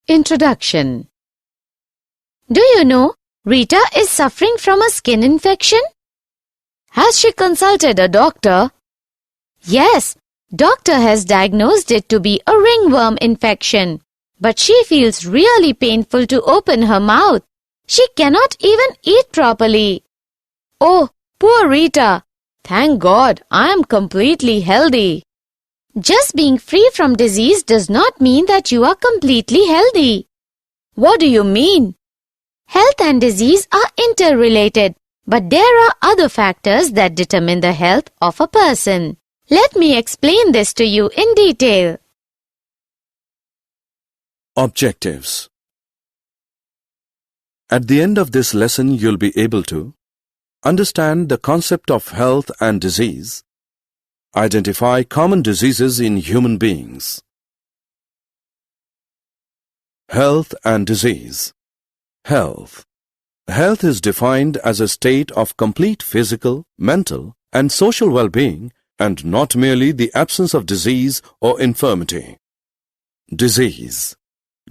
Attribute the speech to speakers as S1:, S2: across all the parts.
S1: Introduction. Do you know Rita is suffering from a skin infection? Has she consulted a doctor? Yes, doctor has diagnosed it to be a ringworm infection. But she feels really painful to open her mouth. She cannot even eat properly. Oh, poor Rita. Thank God I am completely healthy. Just being free from disease does not mean that you are completely healthy. What do you mean? Health and disease are interrelated, but there are other factors that determine the health of a person. Let me explain this to you in detail.
S2: Objectives. At the end of this lesson, you'll be able to understand the concept of health and disease, identify common diseases in human beings. Health and disease. Health. Health is defined as a state of complete physical, mental, and social well-being, and not merely the absence of disease or infirmity. Disease.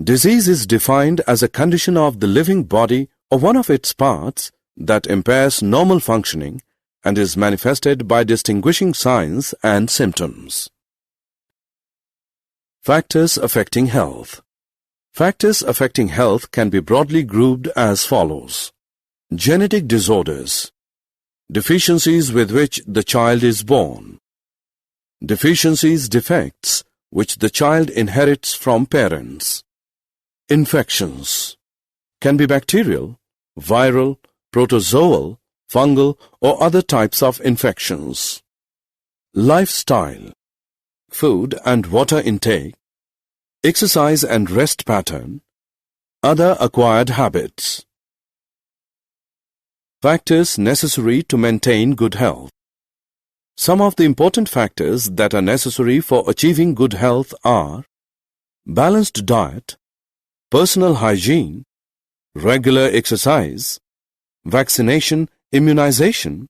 S2: Disease is defined as a condition of the living body or one of its parts that impairs normal functioning and is manifested by distinguishing signs and symptoms. Factors affecting health. Factors affecting health can be broadly grouped as follows. Genetic disorders. Deficiencies with which the child is born. Deficiencies, defects, which the child inherits from parents. Infections. Can be bacterial, viral, protozoal, fungal, or other types of infections. Lifestyle. Food and water intake, exercise and rest pattern, other acquired habits. Factors necessary to maintain good health. Some of the important factors that are necessary for achieving good health are balanced diet, personal hygiene, regular exercise, vaccination, immunization,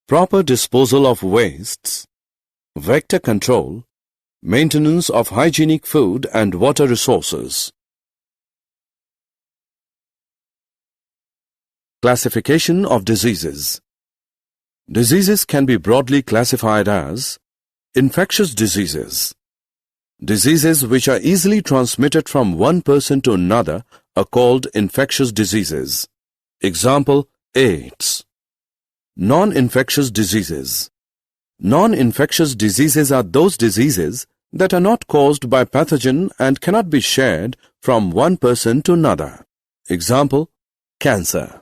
S2: proper disposal of wastes, vector control, maintenance of hygienic food and water resources. Classification of diseases. Diseases can be broadly classified as infectious diseases. Diseases which are easily transmitted from one person to another are called infectious diseases. Example, AIDS. Non-infectious diseases. Non-infectious diseases are those diseases that are not caused by pathogen and cannot be shared from one person to another. Example, cancer.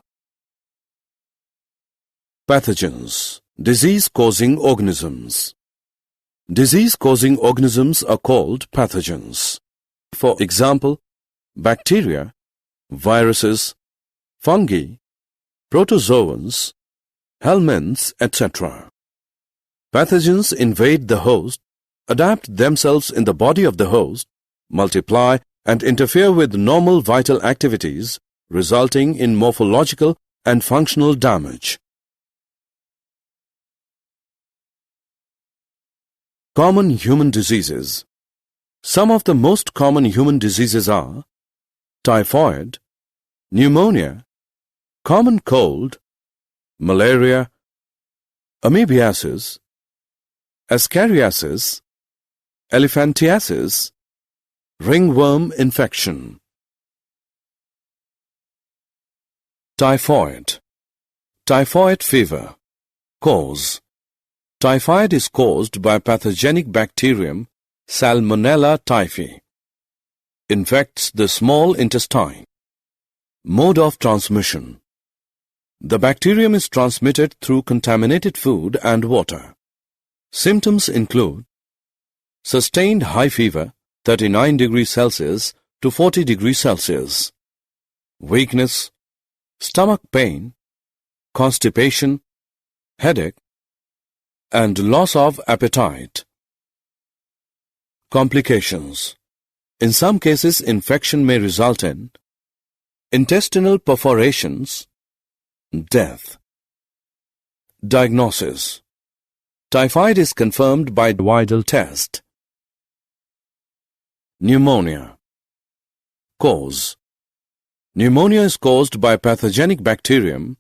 S2: Pathogens. Disease-causing organisms. Disease-causing organisms are called pathogens. For example, bacteria, viruses, fungi, protozoans, helminths, etc. Pathogens invade the host, adapt themselves in the body of the host, multiply and interfere with normal vital activities, resulting in morphological and functional damage. Common human diseases. Some of the most common human diseases are typhoid, pneumonia, common cold, malaria, Amoebiasis, Ascariasis, Elephantiasis, Ringworm Infection. Typhoid. Typhoid fever. Cause. Typhoid is caused by pathogenic bacterium Salmonella typhi. Infects the small intestine. Mode of transmission. The bacterium is transmitted through contaminated food and water. Symptoms include sustained high fever 39 degrees Celsius to 40 degrees Celsius, weakness, stomach pain, constipation, headache, and loss of appetite. Complications. In some cases, infection may result in intestinal perforations, death. Diagnosis. Typhoid is confirmed by Widal test. Pneumonia. Cause. Pneumonia is caused by pathogenic bacterium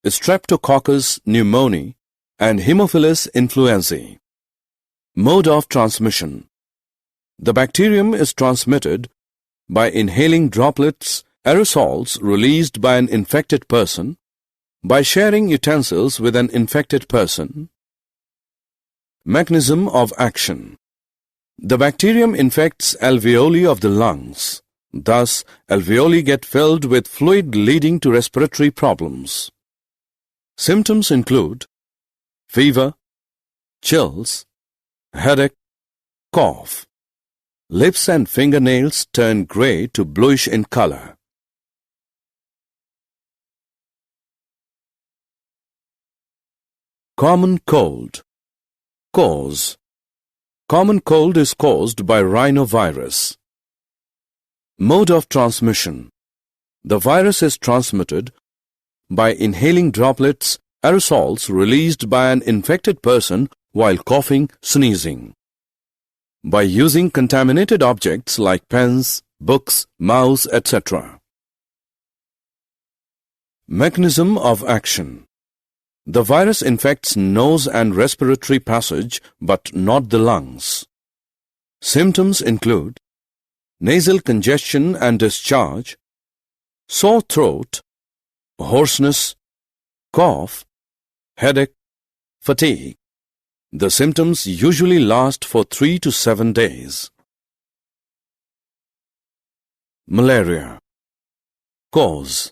S2: Streptococcus pneumoniae and Haemophilus influenzae. Mode of transmission. The bacterium is transmitted by inhaling droplets, aerosols released by an infected person, by sharing utensils with an infected person. Mechanism of action. The bacterium infects alveoli of the lungs. Thus, alveoli get filled with fluid leading to respiratory problems. Symptoms include fever, chills, headache, cough. Lips and fingernails turn grey to bluish in color. Common cold. Cause. Common cold is caused by rhinovirus. Mode of transmission. The virus is transmitted by inhaling droplets, aerosols released by an infected person while coughing, sneezing. By using contaminated objects like pens, books, mouse, etc. Mechanism of action. The virus infects nose and respiratory passage but not the lungs. Symptoms include nasal congestion and discharge, sore throat, hoarseness, cough, headache, fatigue. The symptoms usually last for 3 to 7 days. Malaria. Cause.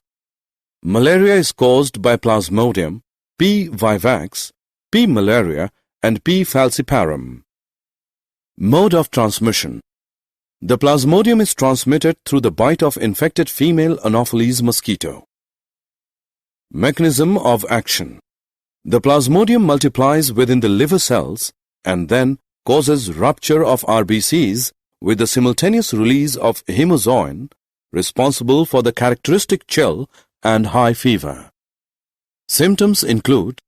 S2: Malaria is caused by Plasmodium, P. vivax, P. malaria and P. falciparum. Mode of transmission. The Plasmodium is transmitted through the bite of infected female Anopheles mosquito. Mechanism of action. The Plasmodium multiplies within the liver cells and then causes rupture of RBCs with the simultaneous release of hemozoin responsible for the characteristic chill and high fever. Symptoms include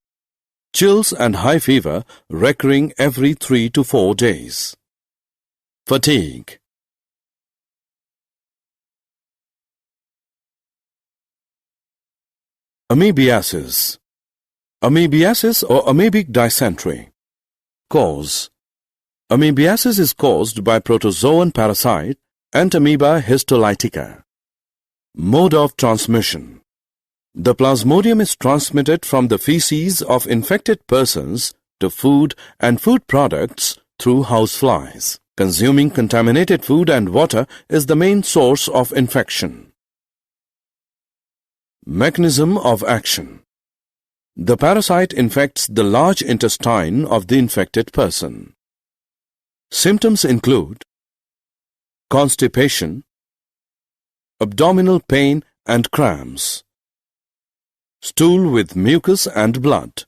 S2: chills and high fever recurring every 3 to 4 days. Fatigue. Amoebiasis. Amoebiasis or amoebic dysentery. Cause. Amoebiasis is caused by protozoan parasite Entamoeba histolytica. Mode of transmission. The Plasmodium is transmitted from the feces of infected persons to food and food products through houseflies. Consuming contaminated food and water is the main source of infection. Mechanism of action. The parasite infects the large intestine of the infected person. Symptoms include constipation, abdominal pain and cramps, stool with mucus and blood.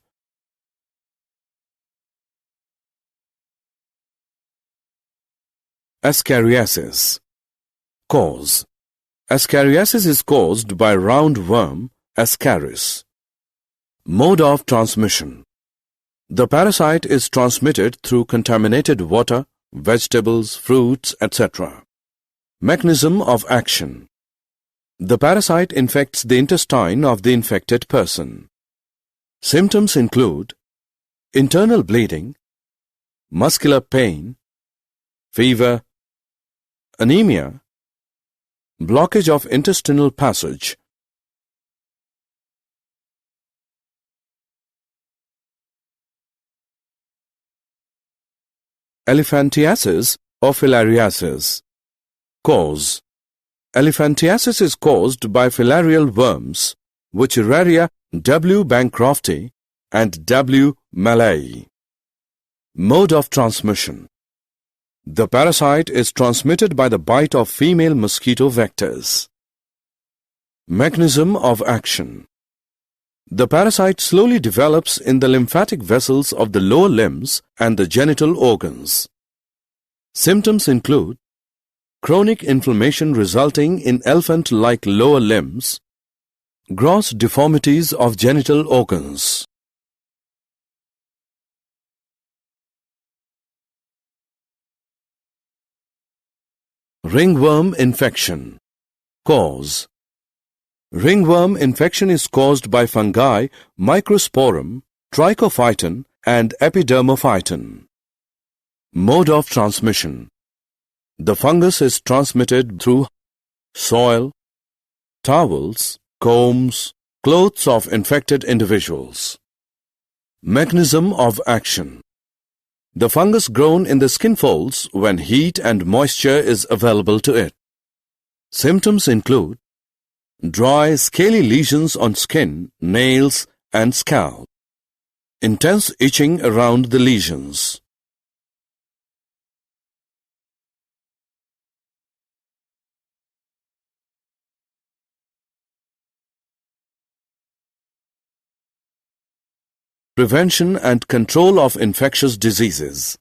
S2: Ascariasis. Cause. Ascariasis is caused by round worm Ascaris. Mode of transmission. The parasite is transmitted through contaminated water, vegetables, fruits, etc. Mechanism of action. The parasite infects the intestine of the infected person. Symptoms include internal bleeding, muscular pain, fever, anemia, blockage of intestinal passage. Elephantiasis or Filariasis. Cause. Elephantiasis is caused by filarial worms, Wuchereria W. bancrofti and W. malayi. Mode of transmission. The parasite is transmitted by the bite of female mosquito vectors. Mechanism of action. The parasite slowly develops in the lymphatic vessels of the lower limbs and the genital organs. Symptoms include chronic inflammation resulting in elephant-like lower limbs, gross deformities of genital organs. Ringworm infection. Cause. Ringworm infection is caused by fungi Microsporum, Trichophyton and Epidermophyton. Mode of transmission. The fungus is transmitted through soil, towels, combs, clothes of infected individuals. Mechanism of action. The fungus grows in the skin folds when heat and moisture is available to it. Symptoms include dry, scaly lesions on skin, nails and scalp. Intense itching around the lesions. Prevention and control of infectious diseases.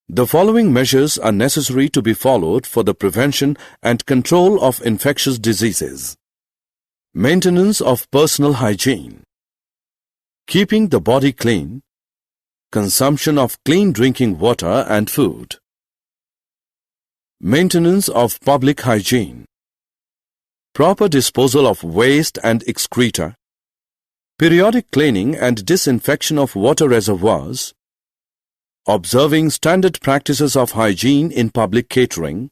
S2: The following measures are necessary to be followed for the prevention and control of infectious diseases. Maintenance of personal hygiene. Keeping the body clean. Consumption of clean drinking water and food. Maintenance of public hygiene. Proper disposal of waste and excreta. Periodic cleaning and disinfection of water reservoirs. Observing standard practices of hygiene in public catering.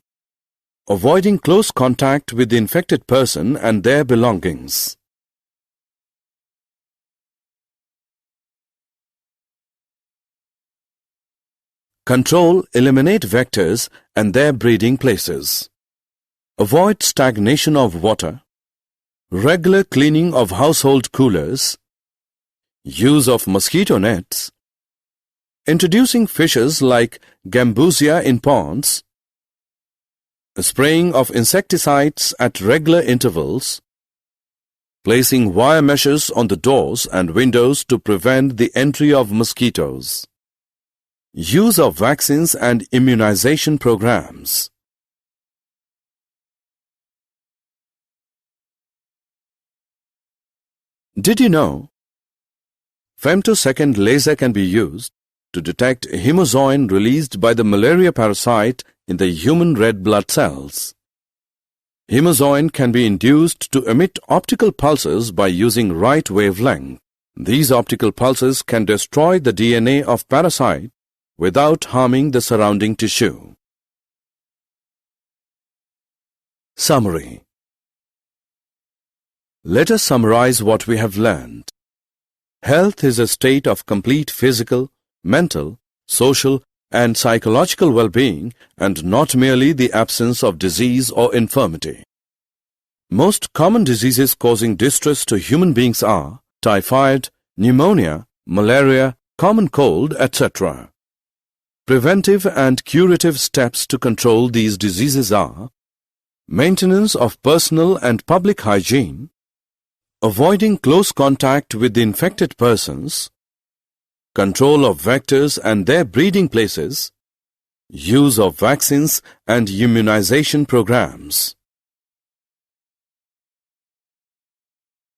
S2: Avoiding close contact with the infected person and their belongings. Control, eliminate vectors and their breeding places. Avoid stagnation of water. Regular cleaning of household coolers. Use of mosquito nets. Introducing fishes like gambusia in ponds. Spraying of insecticides at regular intervals. Placing wire meshes on the doors and windows to prevent the entry of mosquitoes. Use of vaccines and immunization programs. Did you know? Femtosecond laser can be used to detect hemozoin released by the malaria parasite in the human red blood cells. Hemozoin can be induced to emit optical pulses by using right wavelength. These optical pulses can destroy the DNA of parasite without harming the surrounding tissue. Summary. Let us summarize what we have learned. Health is a state of complete physical, mental, social, and psychological well-being and not merely the absence of disease or infirmity. Most common diseases causing distress to human beings are typhoid, pneumonia, malaria, common cold, etc. Preventive and curative steps to control these diseases are maintenance of personal and public hygiene, avoiding close contact with the infected persons, control of vectors and their breeding places, use of vaccines and immunization programs.